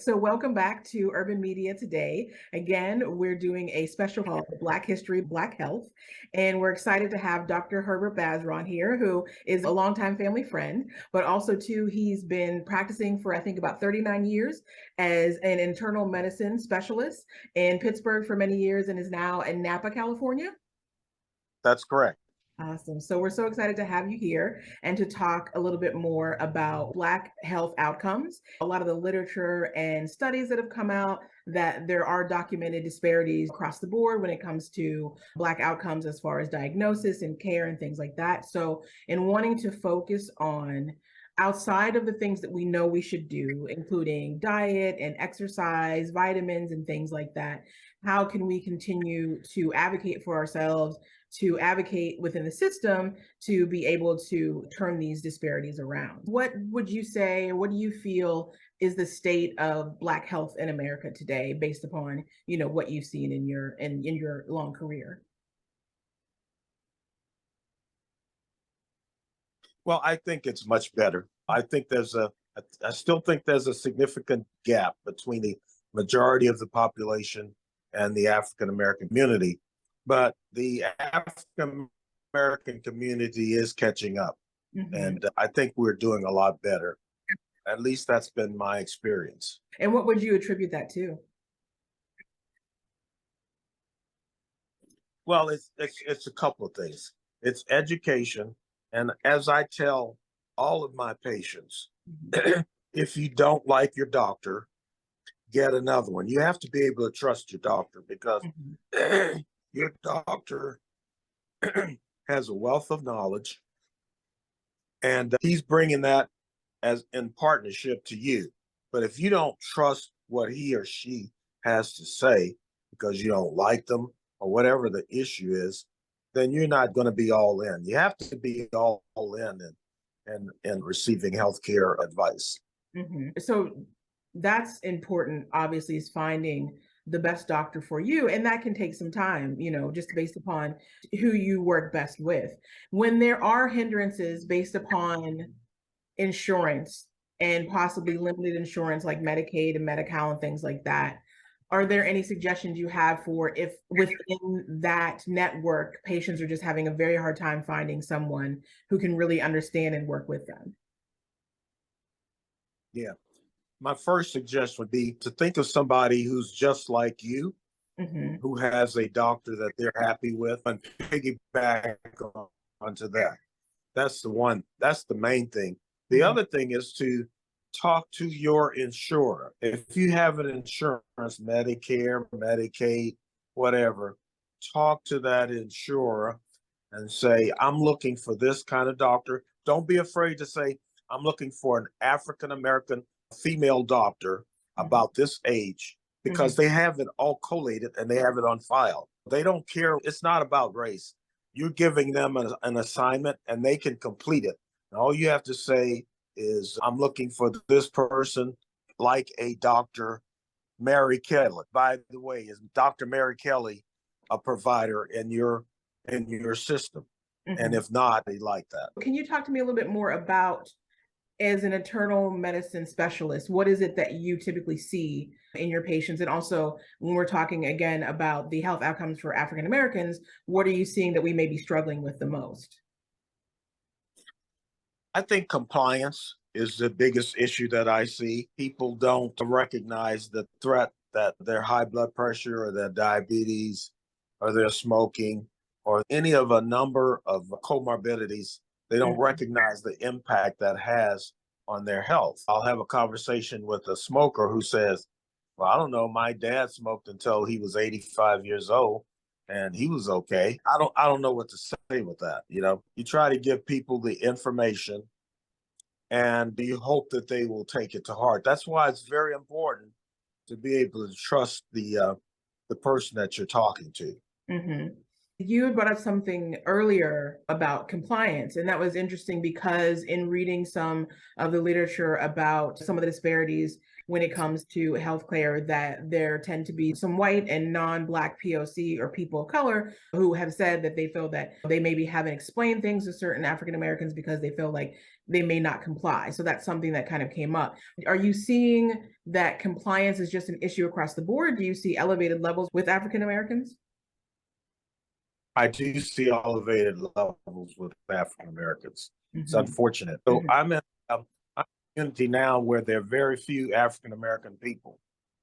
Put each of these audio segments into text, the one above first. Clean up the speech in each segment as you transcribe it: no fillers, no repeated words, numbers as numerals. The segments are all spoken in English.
So welcome back to Urban Media today. Again, we're doing a special called Black History, Black Health. And we're excited to have Dr. Herbert Bazron here, who is a longtime family friend, but also too, he's been practicing for, I think, about 39 years as an internal medicine specialist in Pittsburgh for many years and is now in Napa, California. That's correct. Awesome. So we're so excited to have you here and to talk a little bit more about Black health outcomes. A lot of the literature and studies that have come out that there are documented disparities across the board when it comes to Black outcomes as far as diagnosis and care and things like that. So in wanting to focus on outside of the things that we know we should do, including diet and exercise, vitamins and things like that, how can we continue to advocate for ourselves, to advocate within the system to be able to turn these disparities around? What would you say, or what do you feel is the state of Black health in America today, based upon what you've seen in your long career? Well, I think it's much better. I still think there's a significant gap between the majority of the population and the African American community, but the African American community is catching up. Mhm. And I think we're doing a lot better. At least that's been my experience. And what would you attribute that to? Well, it's a couple of things. It's education, and as I tell all of my patients, Mhm. if you don't like your doctor, get another one. You have to be able to trust your doctor because Mhm. your doctor has a wealth of knowledge, and he's bringing that as in partnership to you. But if you don't trust what he or she has to say because you don't like them or whatever the issue is, then you're not going to be all in. You have to be all in and receiving healthcare advice. So that's important, obviously, is finding the best doctor for you. And that can take some time, just based upon who you work best with. When there are hindrances based upon insurance and possibly limited insurance like Medicaid and Medi-Cal and things like that, are there any suggestions you have for if within that network, patients are just having a very hard time finding someone who can really understand and work with them? Yeah. My first suggestion would be to think of somebody who's just like you, Hmm. who has a doctor that they're happy with, and piggyback onto that. That's the one. That's the main thing. The Hmm. other thing is to talk to your insurer. If you have an insurance, Medicare, Medicaid, whatever, talk to that insurer and say, I'm looking for this kind of doctor. Don't be afraid to say, I'm looking for an African American female doctor Hmm. about this age because Hmm. they have it all collated and they have it on file. They don't care. It's not about race. You're giving them an assignment and they can complete it. And all you have to say is, I'm looking for this person like a Dr. Mary Kelly. By the way, is Dr. Mary Kelly a provider in your system? And Hmm. if not, they like that. Can you talk to me a little bit more about, as an internal medicine specialist, what is it that you typically see in your patients? And also, when we're talking again about the health outcomes for African Americans, what are you seeing that we may be struggling with the most? I think compliance is the biggest issue that I see. People don't recognize the threat that their high blood pressure or their diabetes or their smoking or any of a number of comorbidities, they don't Mhm. recognize the impact that has on their health. I'll have a conversation with a smoker who says, well, I don't know, my dad smoked until he was 85 years old and he was okay. I don't know what to say with that. You try to give people the information and you hope that they will take it to heart. That's why it's very important to be able to trust the person that you're talking to. Hmm. You had brought up something earlier about compliance, and that was interesting because in reading some of the literature about some of the disparities when it comes to healthcare, that there tend to be some white and non-Black POC or people of color who have said that they feel that they maybe haven't explained things to certain African Americans because they feel like they may not comply. So that's something that kind of came up. Are you seeing that compliance is just an issue across the board? Do you see elevated levels with African Americans? I do see elevated levels with African Americans. It's Hmm. unfortunate. So Hmm. I'm in a community now where there are very few African American people.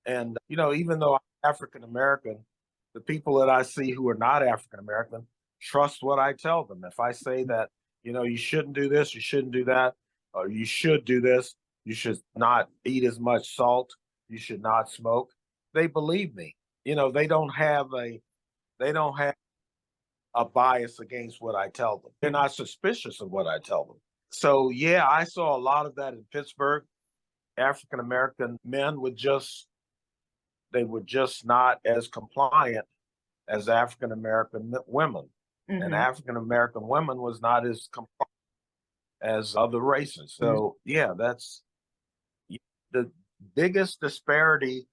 And, even though I'm African American, the people that I see who are not African American trust what I tell them. If I say that, you shouldn't do this, you shouldn't do that, or you should do this, you should not eat as much salt, you should not smoke, they believe me. They don't have a bias against what I tell them. They're not suspicious of what I tell them. So yeah, I saw a lot of that in Pittsburgh. African American men were just not as compliant as African American women. And Hmm. African American women was not as compliant as other races. So yeah, that's the biggest disparity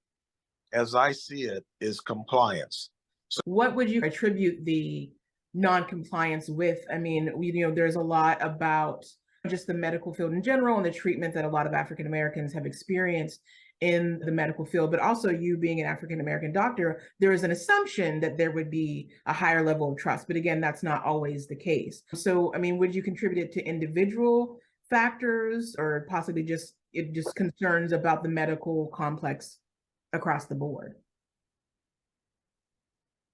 as I see it is compliance. So What would you attribute the non-compliance with? I mean, there's a lot about just the medical field in general and the treatment that a lot of African Americans have experienced in the medical field, but also you being an African American doctor, there is an assumption that there would be a higher level of trust. But again, that's not always the case. So, I mean, would you contribute it to individual factors or possibly just concerns about the medical complex across the board?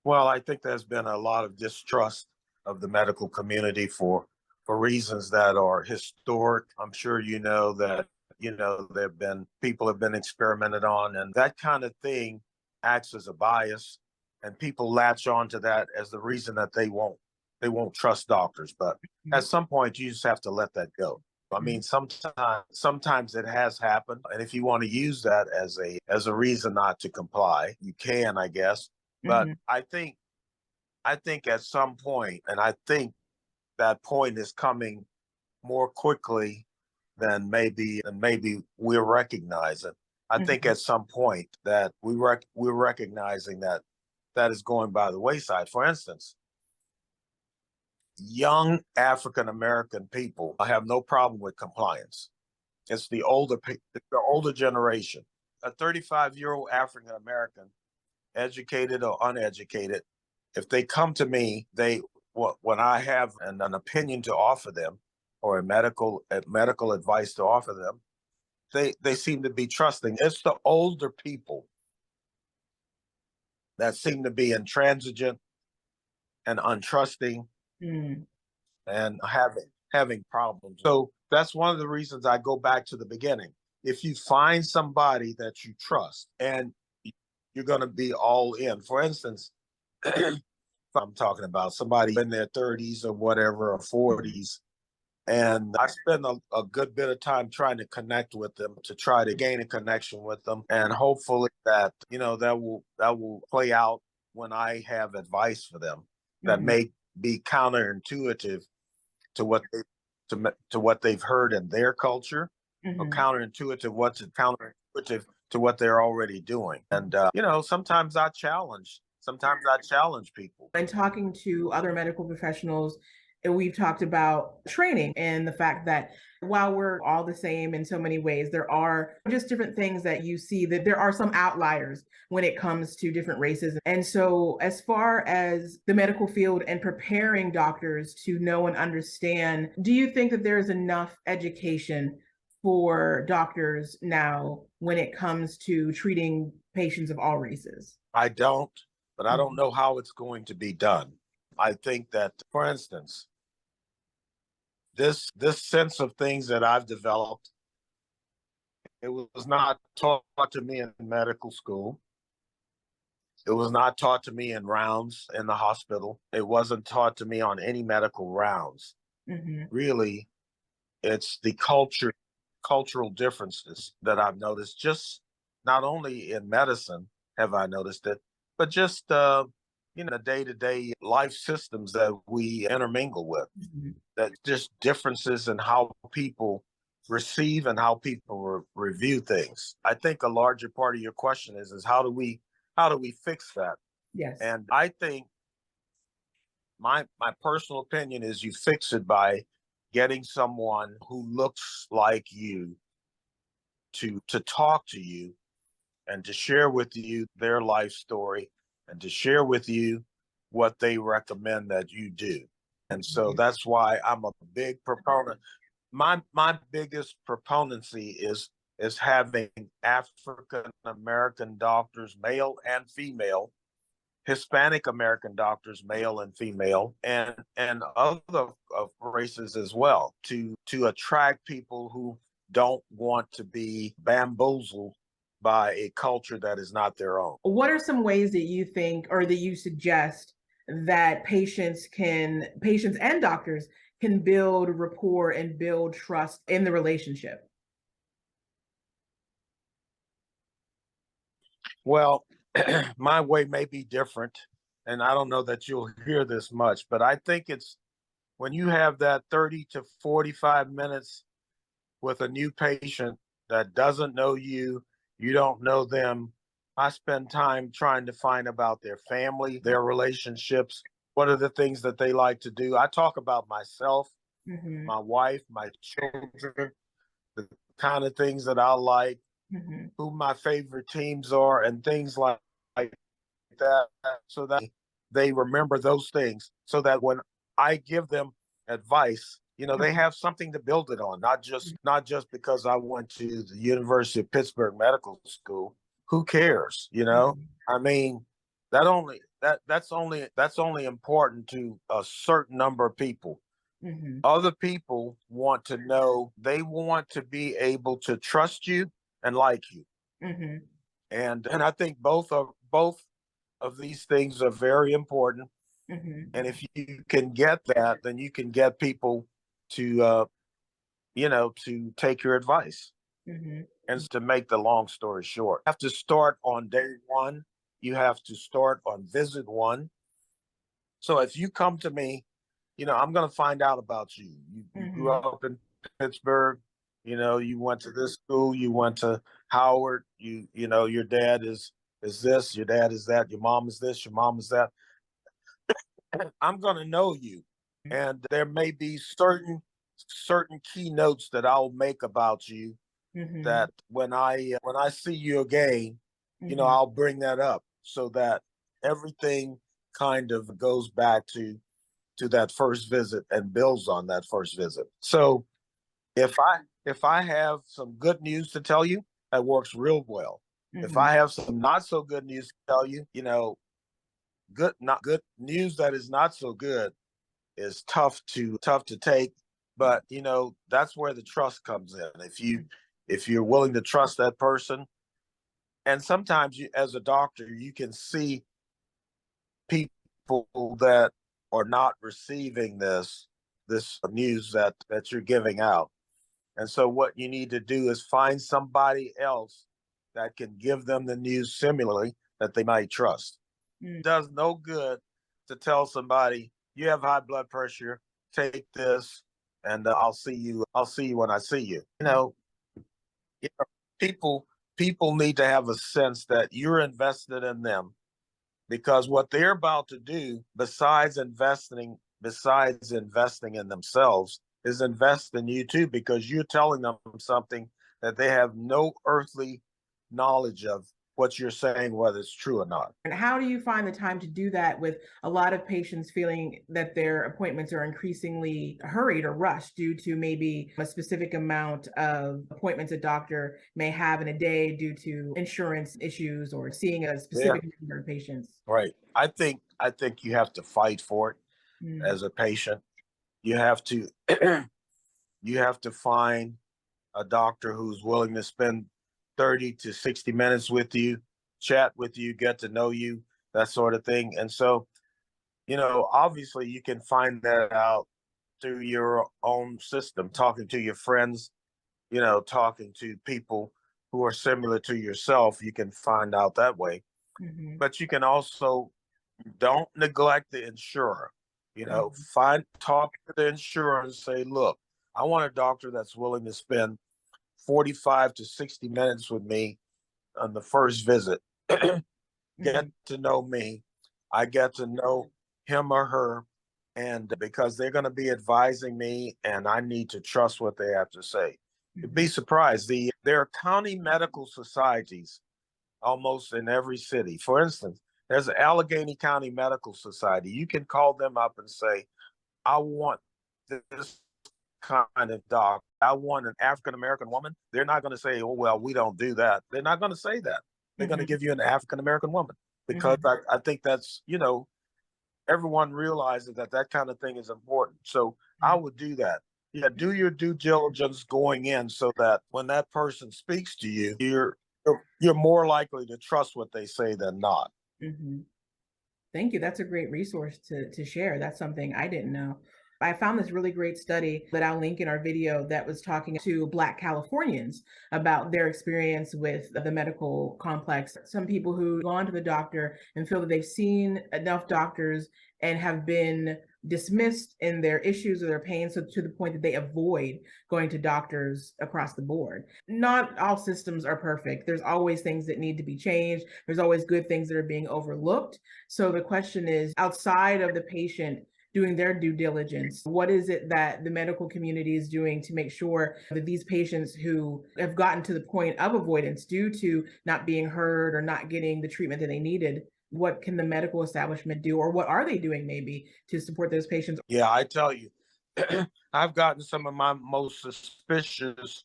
well, I think there's been a lot of distrust of the medical community for reasons that are historic. I'm sure you know that there've been people have been experimented on, and that kind of thing acts as a bias, and people latch on to that as the reason that they won't trust doctors. But at some point, you just have to let that go. I mean, sometimes it has happened, and if you want to use that as a reason not to comply, you can, I guess. But Mm-hmm. I think at some point, and I think that point is coming more quickly than maybe we're recognizing. I think Mm-hmm. at some point that we're recognizing that is going by the wayside. For instance, young African American people have no problem with compliance. It's the older generation. A 35-year-old African American, educated or uneducated, if they come to me, when I have an opinion to offer them or a medical advice to offer them, they seem to be trusting. It's the older people that seem to be intransigent and untrusting Mm-hmm. and having problems. So that's one of the reasons I go back to the beginning. If you find somebody that you trust and you're going to be all in. For instance, I'm talking about somebody in their 30s or whatever, or 40s. And I spend a good bit of time trying to connect with them to try to gain a connection with them. And hopefully that will play out when I have advice for them that Mm-hmm. may be counterintuitive to what they've heard in their culture, or Mm-hmm. counterintuitive to what they're already doing. And sometimes I challenge people. And talking to other medical professionals, and we've talked about training and the fact that while we're all the same in so many ways, there are just different things that you see that there are some outliers when it comes to different races. And so, as far as the medical field and preparing doctors to know and understand, do you think that there is enough education for doctors now when it comes to treating patients of all races? I don't, but I don't Mhm. know how it's going to be done. I think that, for instance, this sense of things that I've developed, it was not taught to me in medical school. It was not taught to me in rounds in the hospital. It wasn't taught to me on any medical rounds. Mhm. Really, it's the cultural differences that I've noticed. Just not only in medicine have I noticed it, but just the day-to-day life systems that we intermingle with. Mhm. That just differences in how people receive and how people review things. I think a larger part of your question is how do we fix that? Yes. And I think my personal opinion is you fix it by getting someone who looks like you to talk to you and to share with you their life story and to share with you what they recommend that you do. And so that's why I'm a big proponent. My biggest proponency is having African American doctors, male and female, Hispanic American doctors, male and female, and other races as well, to attract people who don't want to be bamboozled by a culture that is not their own. What are some ways that you think or that you suggest that patients and doctors can build rapport and build trust in the relationship? Well, my way may be different, and I don't know that you'll hear this much, but I think it's when you have that 30 to 45 minutes with a new patient that doesn't know you, you don't know them. I spend time trying to find about their family, their relationships, what are the things that they like to do. I talk about myself, Mhm. my wife, my children, the kind of things that I like, Mhm. who my favorite teams are, and things like that, so that they remember those things, so that when I give them advice, they have something to build it on, not just because I went to the University of Pittsburgh Medical School. Who cares? Mhm. I mean, that's only important to a certain number of people. Mhm. Other people want to know, they want to be able to trust you and like you. Mhm. And I think both of these things are very important. Mhm. And if you can get that, then you can get people to take your advice. Mhm. And to make the long story short, you have to start on day one. You have to start on visit one. So if you come to me, I'm going to find out about you. You grew Mhm. up in Pittsburgh. You went to this school. You went to Howard. Your dad is this. Your dad is that. Your mom is this. Your mom is that. I'm going to know you, and there may be certain keynotes that I'll make about you, Mhm. that when I see you again, Mhm. I'll bring that up, so that everything kind of goes back to that first visit and builds on that first visit. So if I have some good news to tell you, that works real well. If Mhm. I have some not so good news to tell you, good not good news that is not so good is tough to take. But that's where the trust comes in. If you're willing to trust that person, and sometimes you, as a doctor, you can see people that are not receiving this news that you're giving out. And so what you need to do is find somebody else that can give them the news similarly, that they might trust. Mhm. It does no good to tell somebody, you have high blood pressure, take this, and I'll see you when I see you. You know, people need to have a sense that you're invested in them, because what they're about to do, besides investing in themselves, is invest in you too, because you're telling them something that they have no earthly knowledge of, what you're saying, whether it's true or not. And how do you find the time to do that with a lot of patients feeling that their appointments are increasingly hurried or rushed due to maybe a specific amount of appointments a doctor may have in a day due to insurance issues or seeing a Yeah, specific number of patients? right. I think you have to fight for it Mm. as a patient. You have to you have to find a doctor who's willing to spend 30 to 60 minutes with you, chat with you, get to know you, that sort of thing. And so, obviously you can find that out through your own system, talking to your friends, talking to people who are similar to yourself. You can find out that way. Mhm. But you can also, don't neglect the insurer. Mhm. Talk to the insurer and say, look, I want a doctor that's willing to spend 45 to 60 minutes with me on the first visit. Get Mhm. to know me. I get to know him or her. and because they're going to be advising me and I need to trust what they have to say. You'd be Mhm. surprised. There are county medical societies almost in every city. For instance, there's an Allegheny County Medical Society. You can call them up and say, I want this kind of doc. I want an African American woman. They're not going to say, oh, well, we don't do that. They're not going to say that. They're going to Mhm. give you an African American woman because Mhm. I think that's, everyone realizes that that kind of thing is important. So I Mhm. would do that. Yeah, do your due diligence going in so that when that person speaks to you, you're more likely to trust what they say than not. Mhm. Thank you. That's a great resource to share. That's something I didn't know. I found this really great study that I'll link in our video that was talking to Black Californians about their experience with the medical complex. Some people who go on to the doctor and feel that they've seen enough doctors and have been dismissed in their issues or their pain, so to the point that they avoid going to doctors across the board. Not all systems are perfect. There's always things that need to be changed. There's always good things that are being overlooked. So the question is, outside of the patient doing their due diligence, what is it that the medical community is doing to make sure that these patients who have gotten to the point of avoidance due to not being heard or not getting the treatment that they needed, what can the medical establishment do, or what are they doing maybe to support those patients? Yeah, I tell you, I've gotten some of my most suspicious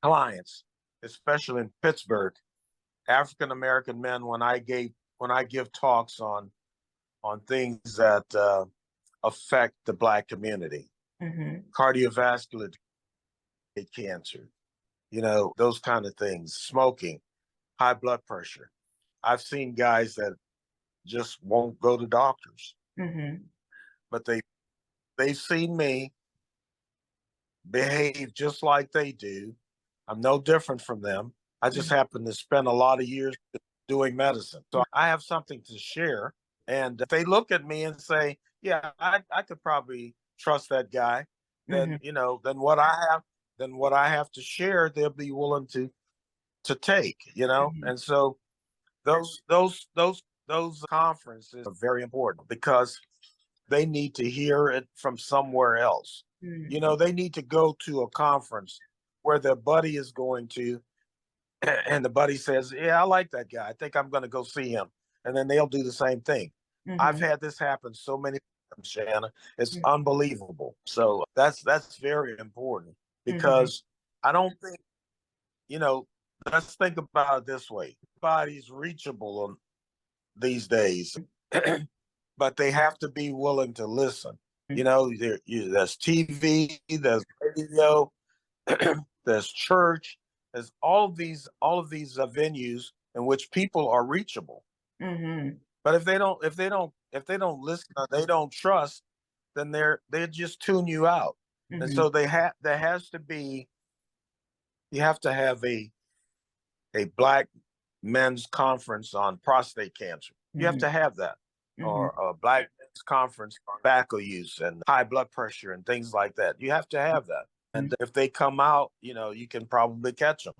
clients, especially in Pittsburgh, African American men. When I give talks on things that affect the Black community, Hmm. cardiovascular cancer, those kind of things, smoking, high blood pressure. I've seen guys that just won't go to doctors, Hmm. but they've seen me behave just like they do. I'm no different from them. I just happen to spend a lot of years doing medicine. So I have something to share. And if they look at me and say, yeah, I could probably trust that guy, Hmm. then what I have to share, they'll be willing to take, Hmm. And so those conferences are very important because they need to hear it from somewhere else. Hmm. They need to go to a conference where their buddy is going to, and the buddy says, yeah, I like that guy. I think I'm going to go see him. And then they'll do the same thing. I've Hmm. had this happen so many times, Shanna. It's unbelievable. So that's very important Hmm. because I don't think, you know, let's think about it this way. Everybody's reachable on these days, but they have to be willing to listen. There's TV, there's radio, there's church, there's all of these venues in which people are reachable. Hmm. But if they don't listen, or they don't trust, then they just tune you out. And Hmm. so there has to be you have to have a Black men's conference on prostate cancer. You have Hmm. to have that, or Hmm. a Black men's conference on tobacco use and high blood pressure and things like that. You have to have that. And if they come out, you can probably catch them.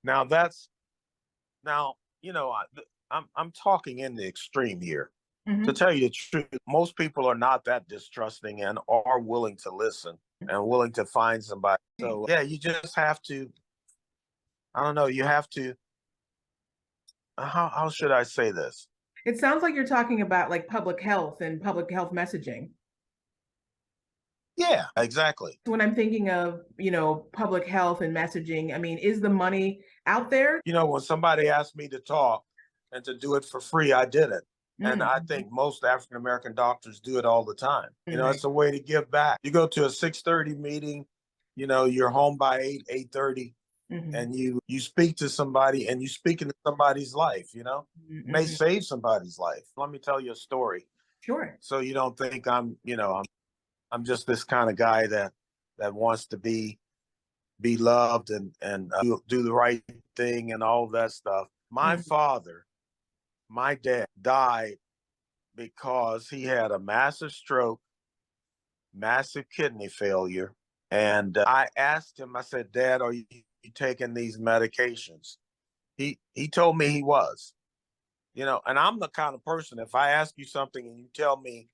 Now that's now, I'm talking in the extreme here. To Hmm. tell you the truth, most people are not that distrusting and are willing to listen and willing to find somebody. So yeah, you just have to. I don't know. You have to. How should I say this? It sounds like you're talking about like public health and public health messaging. Yeah, exactly. When I'm thinking of, public health and messaging, I mean, is the money out there? When somebody asked me to talk and to do it for free, I did it. And I Mhm. think most African American doctors do it all the time. Mhm. It's a way to give back. You go to a 6:30 meeting, you're home by 8:30, Mhm. and you speak to somebody and you speak into somebody's life, Mhm. may Mhm. save somebody's life. Let me tell you a story. Sure. So you don't think I'm just this kind of guy that wants to be loved and do the right thing and all of that stuff. Mhm. My dad died because he had a massive stroke, massive kidney failure. And I asked him, I said, Dad, are you taking these medications? He told me he was. And I'm the kind of person, if I ask you something and you tell me,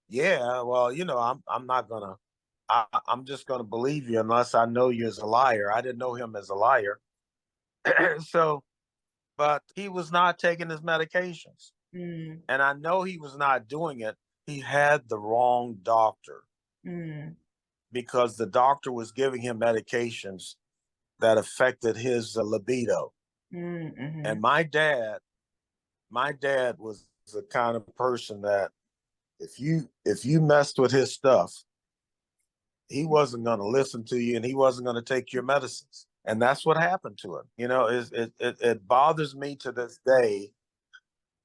yeah, well, I'm not gonna, I'm just gonna believe you unless I know you as a liar. I didn't know him as a liar. So, but he was not taking his medications. Mm, And I know he was not doing it. He had the wrong doctor mm, because the doctor was giving him medications that affected his libido. mm, And mhm, my dad was the kind of person that if you messed with his stuff, he wasn't going to listen to you and he wasn't going to take your medicines. And that's what happened to him. It bothers me to this day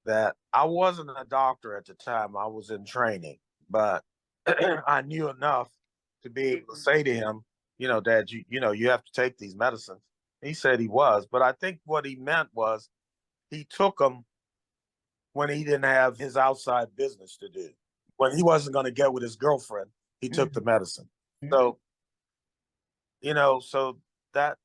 that I wasn't a doctor at the time. I was in training, but I knew enough to be able to say to him, Dad, you have to take these medicines. He said he was, but I think what he meant was he took them when he didn't have his outside business to do. When he wasn't going to get with his girlfriend, he took the mhm, medicine. mhm, So, so that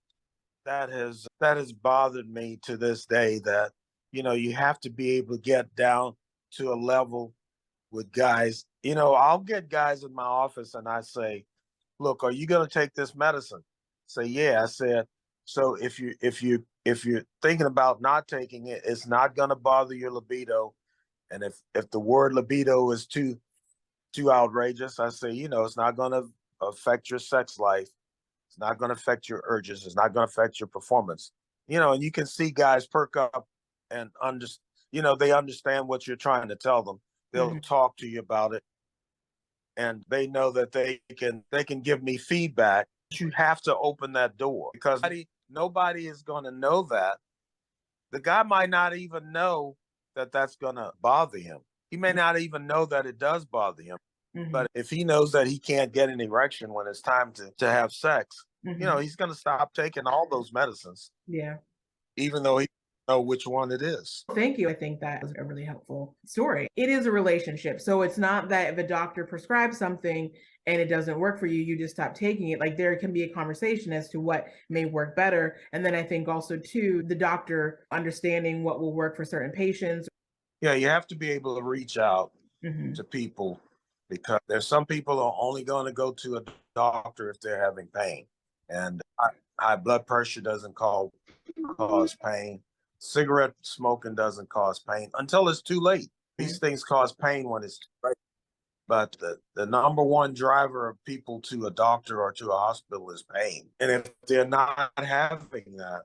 that has bothered me to this day that you have to be able to get down to a level with guys. I'll get guys in my office and I say, look, are you going to take this medicine? Say, yeah. I said, so if you're thinking about not taking it, it's not going to bother your libido. And if the word libido is too outrageous, I say, it's not going to affect your sex life. It's not going to affect your urges. It's not going to affect your performance. And you can see guys perk up and they understand what you're trying to tell them. They'll mhm, talk to you about it, and they know that they can give me feedback. You have to open that door because nobody is going to know that. The guy might not even know that that's going to bother him. He may not even know that it does bother him. mhm, But if he knows that he can't get an erection when it's time to have sex, mhm. he's going to stop taking all those medicines, Yeah. even though he know which one it is. Thank you. I think that was a really helpful story. It is a relationship. So it's not that if a doctor prescribes something and it doesn't work for you, you just stop taking it. Like there can be a conversation as to what may work better. And then I think also, too, the doctor understanding what will work for certain patients. Yeah, you have to be able to reach out Hmm. to people because there's some people who are only going to go to a doctor if they're having pain. And high blood pressure doesn't cause pain. Cigarette smoking doesn't cause pain until it's too late. These things cause pain when it's too late. But the number one driver of people to a doctor or to a hospital is pain. And if they're not having that,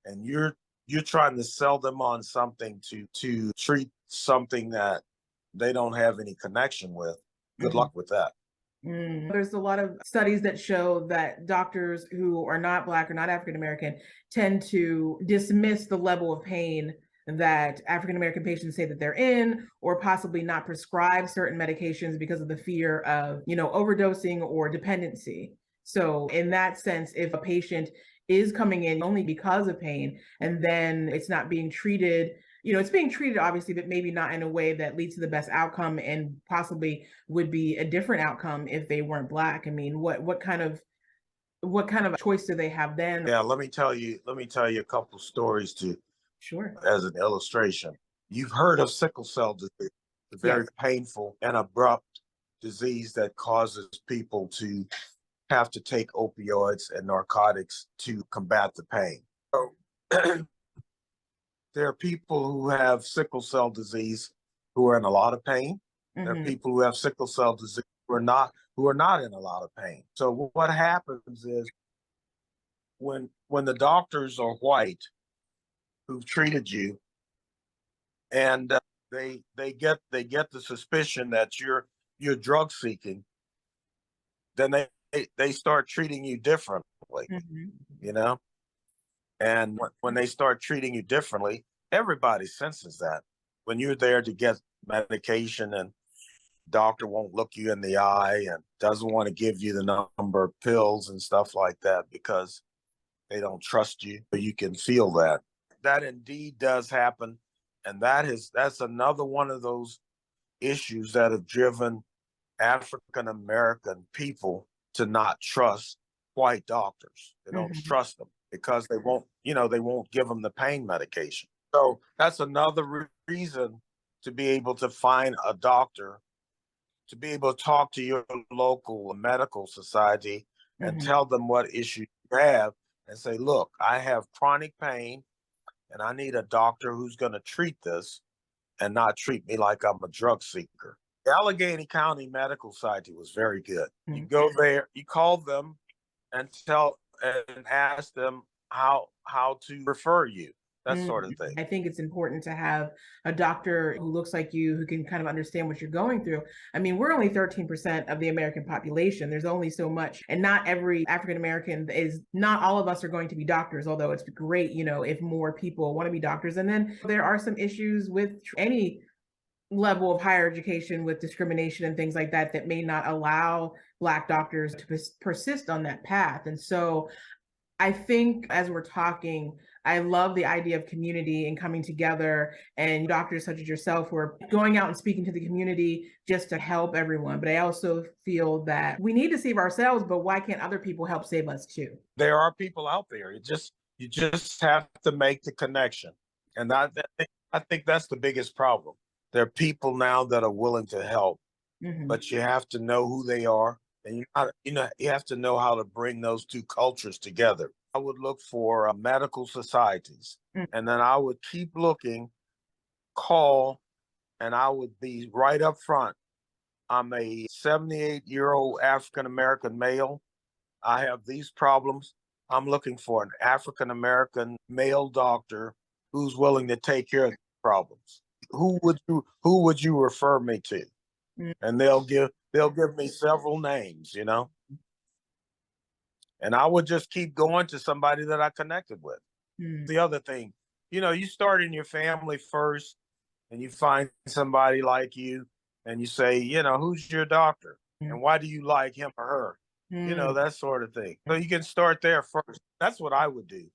and you're trying to sell them on something to treat something that they don't have any connection with, good Hmm. luck with that. There's a lot of studies that show that doctors who are not Black or not African American tend to dismiss the level of pain that African American patients say that they're in, or possibly not prescribe certain medications because of the fear of, overdosing or dependency. So, in that sense, if a patient is coming in only because of pain and then it's not being treated, it's being treated obviously, but maybe not in a way that leads to the best outcome and possibly would be a different outcome if they weren't Black. I mean, what kind of choice do they have then? Yeah, let me tell you a couple stories to Sure. as an illustration. You've heard of sickle cell disease, a very Yes. painful and abrupt disease that causes people to have to take opioids and narcotics to combat the pain. So there are people who have sickle cell disease who are in a lot of pain. There are Hmm. people who have sickle cell disease who are not in a lot of pain. So what happens is when the doctors are white who've treated you and they get the suspicion that you're drug seeking, then they start treating you differently, Hmm. you know. And when they start treating you differently, everybody senses that. When you're there to get medication and doctor won't look you in the eye and doesn't want to give you the number of pills and stuff like that because they don't trust you, but you can feel that. That indeed does happen. And that's another one of those issues that have driven African American people to not trust white doctors. They don't Hmm. trust them because they won't give them the pain medication. So that's another reason to be able to find a doctor, to be able to talk to your local medical society and Mhm. tell them what issue you have and say, look, I have chronic pain and I need a doctor who's going to treat this and not treat me like I'm a drug seeker. The Allegheny County Medical Society was very good. You Mhm. go there, you call them and tell and ask them how to refer you, that Mm. sort of thing. I think it's important to have a doctor who looks like you, who can kind of understand what you're going through. I mean, we're only 13% of the American population. There's only so much, and not every African American is, not all of us are going to be doctors, although it's great, if more people want to be doctors. And then there are some issues with any level of higher education, with discrimination and things like that, that may not allow Black doctors to persist on that path. And so I think as we're talking, I love the idea of community and coming together, and doctors such as yourself who are going out and speaking to the community just to help everyone. But I also feel that we need to save ourselves, but why can't other people help save us too? There are people out there. You just have to make the connection, and I think that's the biggest problem. There are people now that are willing to help, Mhm. but you have to know who they are, and you have to know how to bring those two cultures together. I would look for medical societies, Mm. and then I would keep looking, call, and I would be right up front. I'm a 78-year-old African American male. I have these problems. I'm looking for an African American male doctor who's willing to take care of the problems. Who would you refer me to? Mm. And they'll give me several names. And I would just keep going to somebody that I connected with. Mm. The other thing, you start in your family first and you find somebody like you and you say, who's your doctor? And why do you like him or her? Mm. That sort of thing. So you can start there first. That's what I would do.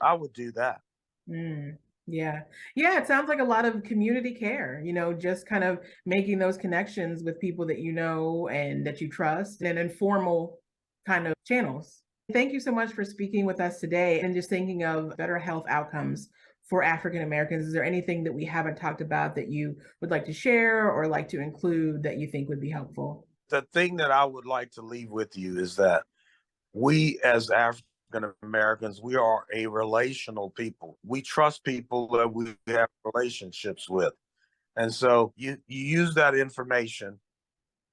I would do that. Mm, yeah. Yeah, it sounds like a lot of community care, just kind of making those connections with people that you know and that you trust, and informal kind of channels. Thank you so much for speaking with us today and just thinking of better health outcomes for African Americans. Is there anything that we haven't talked about that you would like to share or like to include that you think would be helpful? The thing that I would like to leave with you is that we as African Americans, we are a relational people. We trust people that we have relationships with. And so you use that information,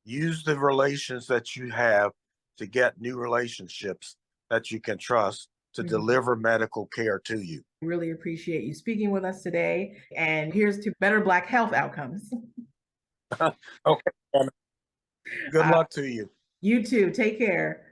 use the relations that you have to get new relationships that you can trust to Mhm. deliver medical care to you. Really appreciate you speaking with us today. And here's to better Black health outcomes. Okay. Good Uh, luck to you. you too. Take care.